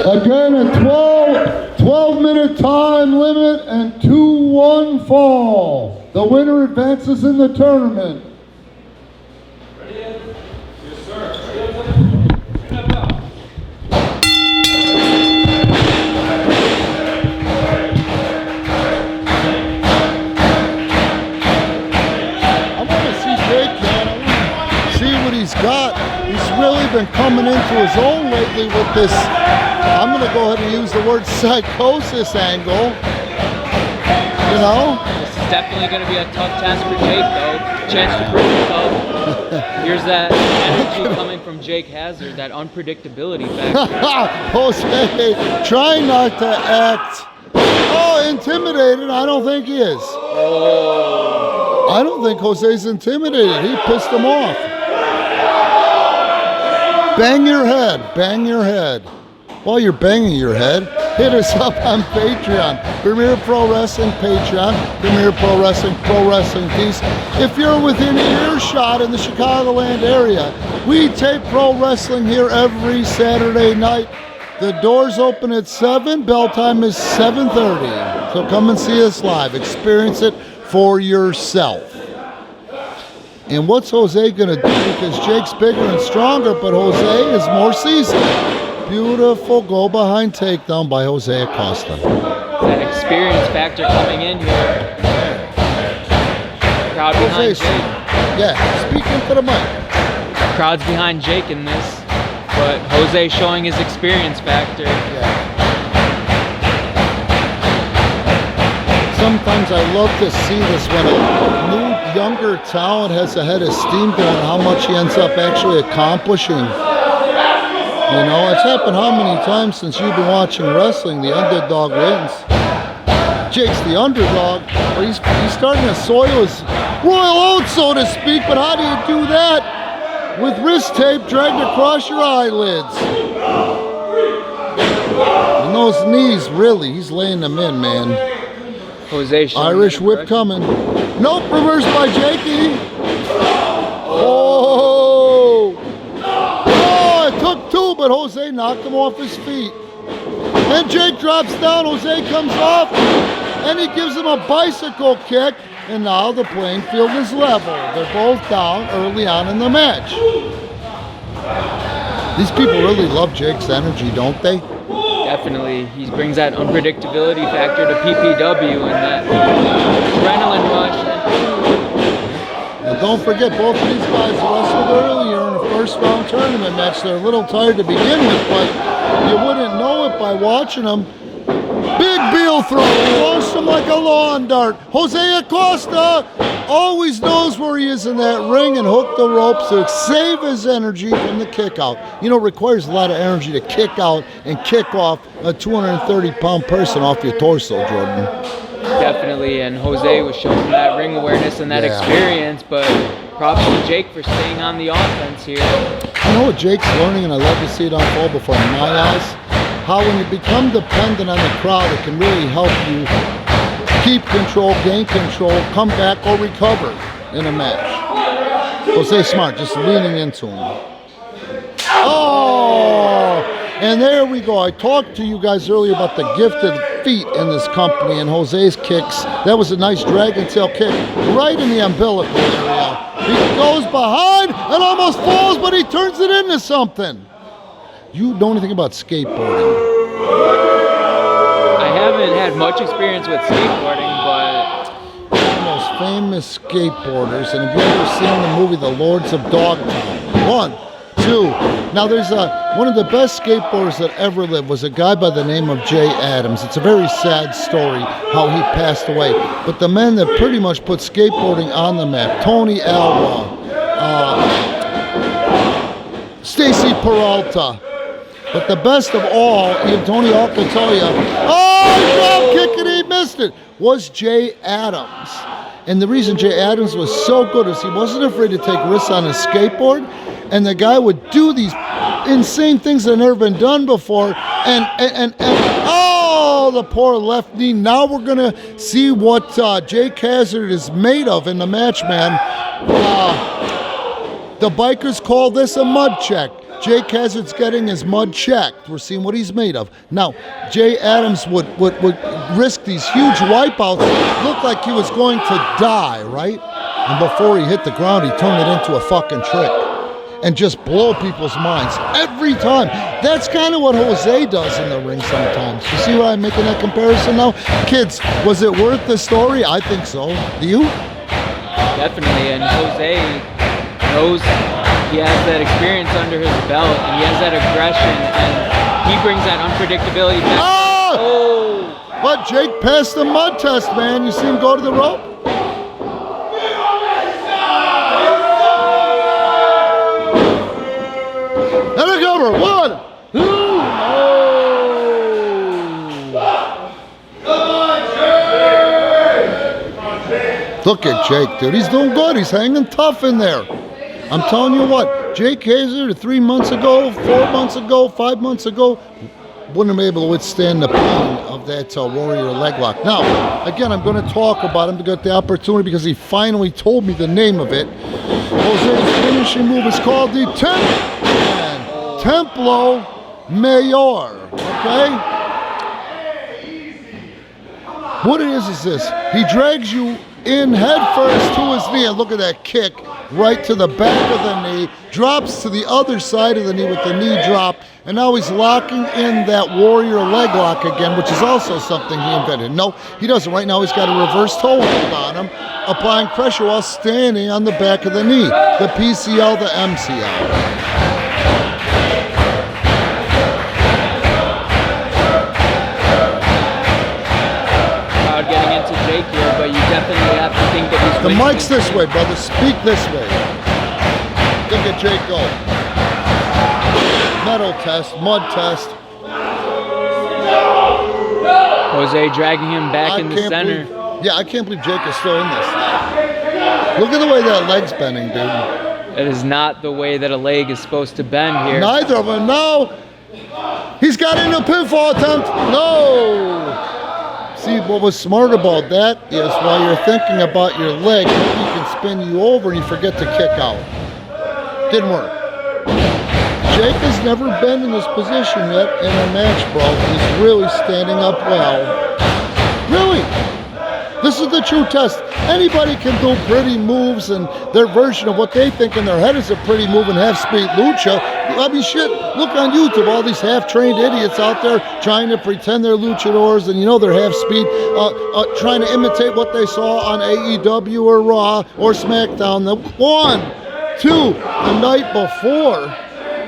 Again, a 12-minute time limit and 2-1 fall. The winner advances in the tournament. Ready? Yes, sir. I want to see Jake, man. I want to see what he's got. He's really been coming into his own lately with this, I'm going to go ahead and use the word psychosis angle. You know? This is definitely going to be a tough task for Jake, though. Chance to prove himself. Here's that energy coming from Jake Hazard, that unpredictability factor. Jose trying not to act, intimidated. I don't think he is. Oh. I don't think Jose's intimidated. He pissed him off. Bang your head. Bang your head. While you're banging your head, hit us up on Patreon. Premier Pro Wrestling Patreon, Premier Pro Wrestling Tees. If you're within earshot in the Chicagoland area, we tape pro wrestling here every Saturday night. The doors open at 7, bell time is 7:30. So come and see us live. Experience it for yourself. And what's Jose gonna do? Because Jake's bigger and stronger, but Jose is more seasoned. Beautiful go behind takedown by Jose Acosta. That experience factor coming in here. Crowd behind Jake. Yeah, speak into the mic. Crowd's behind Jake in this, but Jose showing his experience factor. Yeah. Sometimes I love to see this when a new, younger talent has a head of steam going, how much he ends up actually accomplishing. You know, it's happened how many times since you've been watching wrestling, the underdog wins. Jake's the underdog, but he's starting to soil his royal oats, so to speak, but how do you do that? With wrist tape dragged across your eyelids. And those knees, really, he's laying them in, man. Jose Irish whip coming. Nope, reversed by Jakey. It took two, but Jose knocked him off his feet. And Jake drops down, Jose comes off, and he gives him a bicycle kick, and now the playing field is level. They're both down early on in the match. These people really love Jake's energy, don't they? Definitely. He brings that unpredictability factor to PPW and that adrenaline rush. And don't forget, both of these guys wrestled earlier in a first-round tournament match. They're a little tired to begin with, but you wouldn't know it by watching them. Big Beal throw, launched him like a lawn dart. Jose Acosta always knows where he is in that ring and hooked the ropes to save his energy from the kick out. You know, it requires a lot of energy to kick out and kick off a 230-pound person off your torso, Jordan. Definitely, and Jose was showing that ring awareness and that experience, but props to Jake for staying on the offense here. You know what Jake's learning, and I love to see it unfold before my eyes? How when you become dependent on the crowd, it can really help you keep control, gain control, come back, or recover in a match. Jose Smart just leaning into him. Oh! And there we go. I talked to you guys earlier about the gifted feet in this company and Jose's kicks. That was a nice dragon tail kick right in the umbilical area. He goes behind and almost falls, but he turns it into something. You know anything about skateboarding? I haven't had much experience with skateboarding, but one of the most famous skateboarders, and have you ever seen the movie The Lords of Dogtown? 1, 2. Now there's one of the best skateboarders that ever lived was a guy by the name of Jay Adams. It's a very sad story how he passed away. But the men that pretty much put skateboarding on the map, Tony Alva, Stacy Peralta, but the best of all, and Tony Hawk can tell you, he drop kick and he missed it, was Jay Adams. And the reason Jay Adams was so good is he wasn't afraid to take risks on his skateboard, and the guy would do these insane things that had never been done before, and the poor left knee. Now we're going to see what Jake Hazard is made of in the match, man. The bikers call this a mud check. Jake Hazard's getting his mud checked. We're seeing what he's made of. Now, Jay Adams would risk these huge wipeouts. Looked like he was going to die, right? And before he hit the ground, he turned it into a fucking trick and just blow people's minds every time. That's kind of what Jose does in the ring sometimes. You see why I'm making that comparison now? Kids, was it worth the story? I think so. Do you? Definitely, and Jose knows he has that experience under his belt, and he has that aggression, and he brings that unpredictability back. Oh! But Jake passed the mud test, man. You see him go to the rope? And a cover. 1, 2. Look at Jake, dude. He's doing good. He's hanging tough in there. I'm telling you what, Jake Hazard 3 months ago, 4 months ago, 5 months ago, wouldn't have been able to withstand the pain of that Warrior leg lock. Now, again, I'm going to talk about him to get the opportunity because he finally told me the name of it. Jose's finishing move is called the Templo Mayor, okay? What it is this. He drags you in head first to his knee, and look at that kick right to the back of the knee, drops to the other side of the knee with the knee drop, and now he's locking in that Warrior leg lock again, which is also something he invented. No, he doesn't. Right now he's got a reverse toe hold on him, applying pressure while standing on the back of the knee. The PCL, the MCL. Jake here, but you definitely have to think that he's the mic's this way, brother. Speak this way. Look at Jake go. Metal test, mud test. Jose dragging him back in the center. I can't believe Jake is still in this. Look at the way that leg's bending, dude. It is not the way that a leg is supposed to bend here. Neither of them. No. He's got in a pinfall attempt. No. See, what was smart about that is while you're thinking about your leg, maybe he can spin you over and you forget to kick out. Didn't work. Jake has never been in this position yet in a match, bro. He's really standing up well. Really. This is the true test. Anybody can do pretty moves and their version of what they think in their head is a pretty move and half-speed lucha. I mean, shit, look on YouTube, all these half-trained idiots out there trying to pretend they're luchadors and you know they're half-speed, trying to imitate what they saw on AEW or Raw or SmackDown the 1, 2, the night before.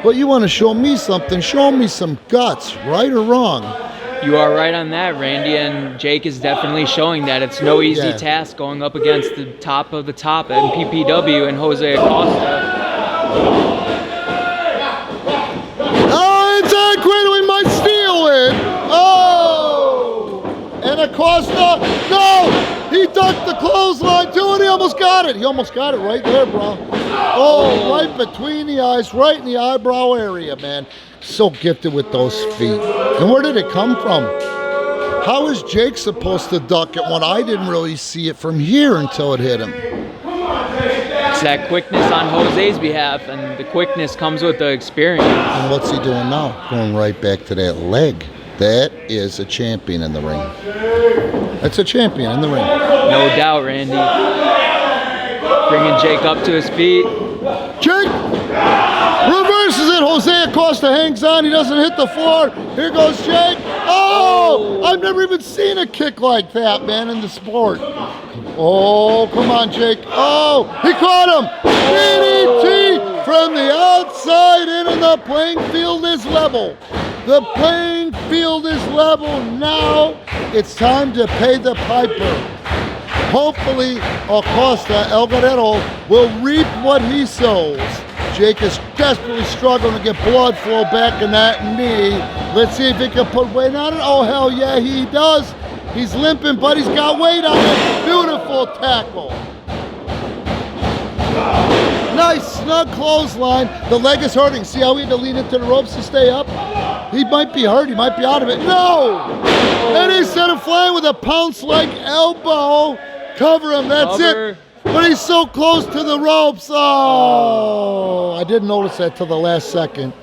But you want to show me something, show me some guts, right or wrong. You are right on that, Randy, and Jake is definitely showing that. It's no easy task going up against the top of the top at PPW and Jose Acosta. Oh, it's Guerrero, we might steal it. Oh! And Acosta, no! He ducked the clothesline too, and he almost got it. He almost got it right there, bro. Oh, right between the eyes, right in the eyebrow area, man. So gifted with those feet. And where did it come from? How is Jake supposed to duck it when I didn't really see it from here until it hit him? It's that quickness on Jose's behalf, and the quickness comes with the experience. And what's he doing now? Going right back to that leg. That is a champion in the ring. That's a champion in the ring. No doubt, Randy. Bringing Jake up to his feet. Jake reverses it. Jose Acosta hangs on. He doesn't hit the floor. Here goes Jake. Oh! I've never even seen a kick like that, man, in the sport. Oh, come on, Jake. Oh, he caught him. DDT from the outside in, and the playing field is level. The playing field is level now. It's time to pay the piper. Hopefully, Acosta, El Guerrero, will reap what he sows. Jake is desperately struggling to get blood flow back in that knee. Let's see if he can put weight on it. Oh, hell yeah, he does. He's limping, but he's got weight on it. Beautiful tackle. Nice, snug clothesline. The leg is hurting. See how he had to lean into the ropes to stay up? He might be hurt. He might be out of it. No! And instead of flying with a pounce-like elbow, cover him. That's it. but he's so close to the ropes. Oh, I didn't notice that till the last second.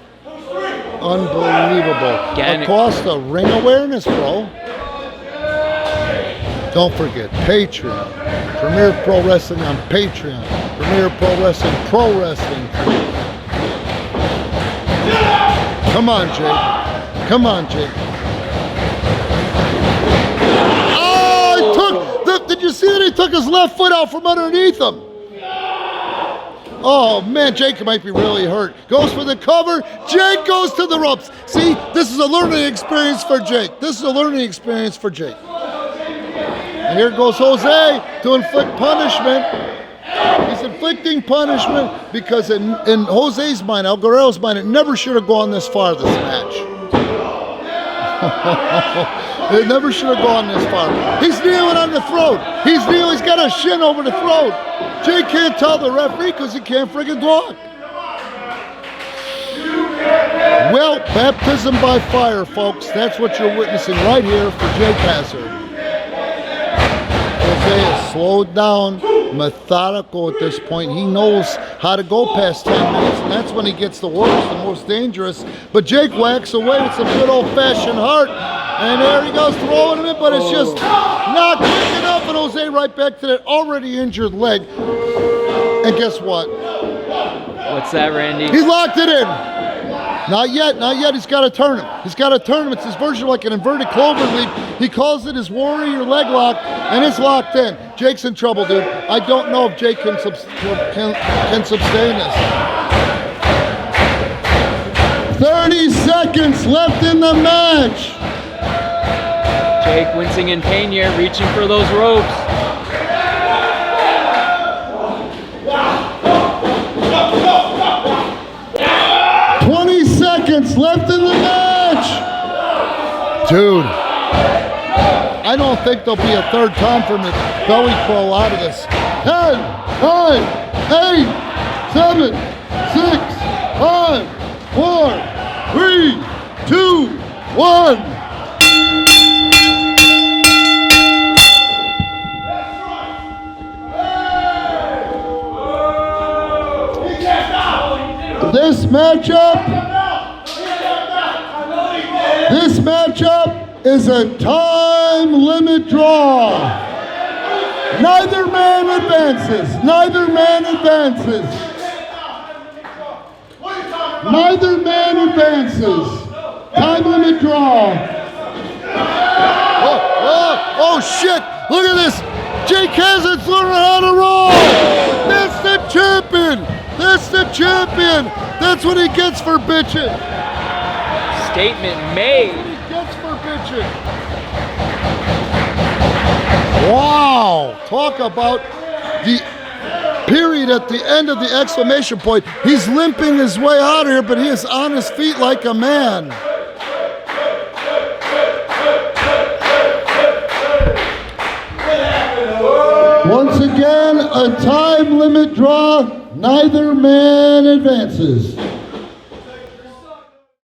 Unbelievable. Acosta, ring awareness, bro. Don't forget, Patreon. Premier Pro Wrestling on Patreon. Premier Pro Wrestling, Pro Wrestling. Come on, Jake. Come on, Jake. Did you see that he took his left foot out from underneath him? Oh man, Jake might be really hurt. Goes for the cover. Jake goes to the ropes. See, this is a learning experience for Jake. This is a learning experience for Jake. And here goes Jose to inflict punishment. He's inflicting punishment because in Jose's mind, El Guerrero's mind, it never should have gone this far, this match. It never should have gone this far. He's kneeling on the throat. He's got a shin over the throat. Jay can't tell the referee because he can't friggin' talk. Well, baptism by fire, folks. That's what you're witnessing right here for Jake Hazard. Jose is slowed down, methodical at this point. He knows how to go past 10 minutes, and that's when he gets the worst, the most dangerous. But Jake whacks away with some good old-fashioned heart, and there he goes throwing him in, but it's just not quick enough, and Jose right back to that already injured leg. And guess what? What's that, Randy? He's locked it in. Not yet, not yet. He's got to turn him. He's got to turn him. It's his version of like an inverted clover leaf. He calls it his warrior leg lock, and it's locked in. Jake's in trouble, dude. I don't know if Jake can sustain this. 30 seconds left in the match. Jake wincing in pain here, reaching for those ropes. Left in the match. Dude, I don't think there'll be a third time for the belly crawl out of this. 10, 9, 8, 7, 6, 5, 4, 3, 2, 1. This matchup is a time limit draw. Neither man advances. Neither man advances. Neither man advances. Time limit draw. Oh shit! Look at this. Jake Hazard's learning how to roll. That's the champion. That's the champion. That's what he gets for bitching. Statement made. That's what he gets for bitching. Wow. Talk about the period at the end of the exclamation point. He's limping his way out of here, but he is on his feet like a man. Once again, a time limit draw. Neither man advances.